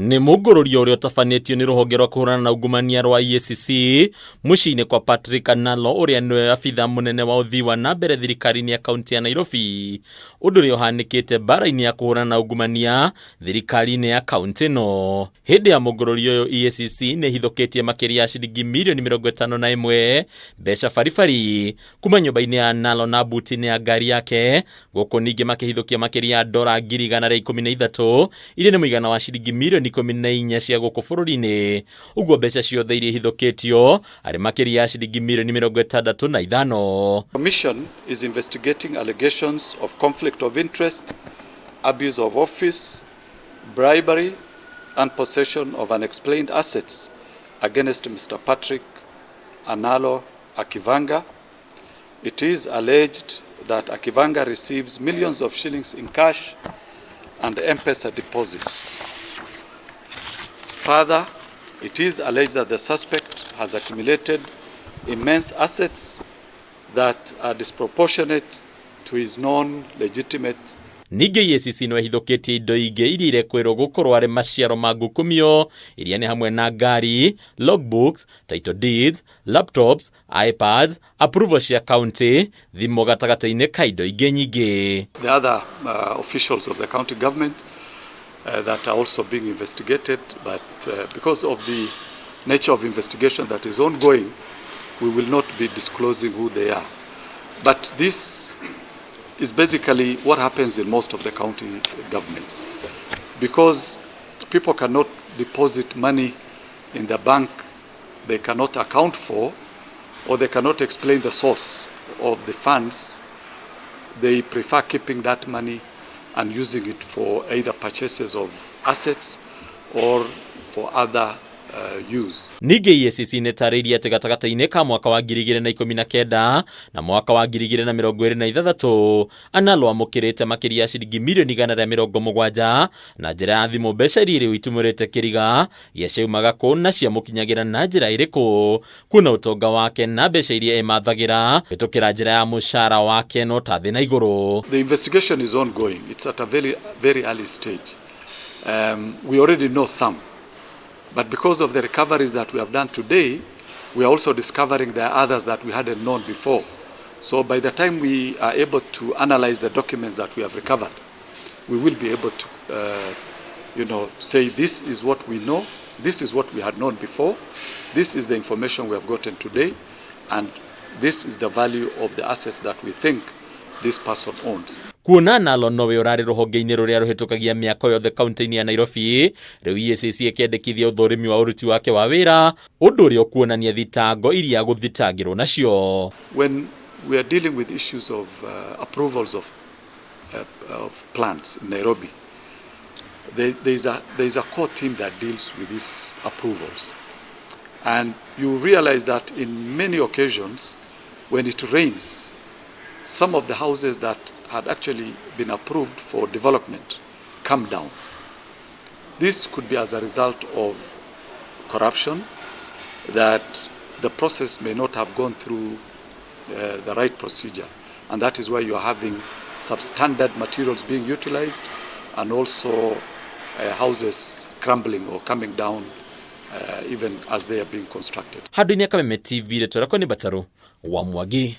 Ni mugururio uria utafanitio ni ruhonge rwa kuhurana na ungumania rwa EACC muciine kwa Patrick ANALO uria niwe abithaa munene wa uthii wa nambere thirikarini ya kaunti ya Nairobi undu uria uhanikite bara-ini ya kuhurana na ungumania thirikarini ya kaunti no. Hindi ya mugururio uyu EACC ni hithukitie makiria ya ciringi mirioni 51 mbeca baribari kuma nyumba-ini ya ANALO na buti-ini ya ngari yake, guku ningi makihithukia makiria ya dola ngiri 113 iria ni muigana wa ciringi mirioni 14 cia guku bururi-ini. Uguo mbeca ciothe iria hithukitio ari makiria ya ciringi mirioni 65. Commission is investigating allegations of conflict of interest, abuse of office, bribery and possession of unexplained assets against Mr. Patrick ANALO Akivanga. It is alleged that Akivanga receives millions of shillings in cash and M-Pesa deposits. Further, it is alleged that the suspect has accumulated immense assets that are disproportionate to his non-legitimate. Ningi EACC no hithukitie indo ingi iria irekwirwo gukorwo ari maciaro ma ngukũmio iria ni hamwe na ngari, logbooks, title deeds, laptops, iPads, approval cia county, thimu gatagati-ini ka indo ingi nyingi. The other officials of the county government that are also being investigated, but because of the nature of investigation that is ongoing, we will not be disclosing who they are. But this is basically what happens in most of the county governments. Because people cannot deposit money in the bank they cannot account for, or they cannot explain the source of the funds, they prefer keeping that money and using it for either purchases of assets or for other use. Ningi EACC netariria ati gatagati-ini ka mwaka wa 2019 na mwaka wa 2026 ANALO amukirite makiria ya ciringi mirioni 170 na njira ya thimu mbeca iria itumurite KIRIGA yaceumaga ku na ciamukinyagira na njira iriku kuna utonga wake na mbeca iria emathagira bitukira njira ya mushara wake no ta thina iguru. The investigation is ongoing. It's at a very early stage. We already know some. But because of the recoveries that we have done today, we are also discovering there are others that we hadn't known before. So by the time we are able to analyze the documents that we have recovered, we will be able to, say this is what we know, this is what we had known before, this is the information we have gotten today, and this is the value of the assets that we think this person owns. Kuona ANALO nowe urari ruhonge-ini ruria ruhitukagia miaka yothe kaunti-ini ya Nairobi, riu EACC ikendekithia uthurimi wa uruti wake wa wira undu uria kuonania thitango iria guthitangirwo nacio. When we are dealing with issues of approvals of plans in Nairobi, there is a core team that deals with these approvals, and you realize that in many occasions when it rains, some of the houses that had actually been approved for development come down. This could be as a result of corruption, that the process may not have gone through the right procedure, and that is why you are having substandard materials being utilized and also houses crumbling or coming down even as they are being constructed. Handu-ini ya Kameme TV, Letora Kwani Bataru wa Mwagi.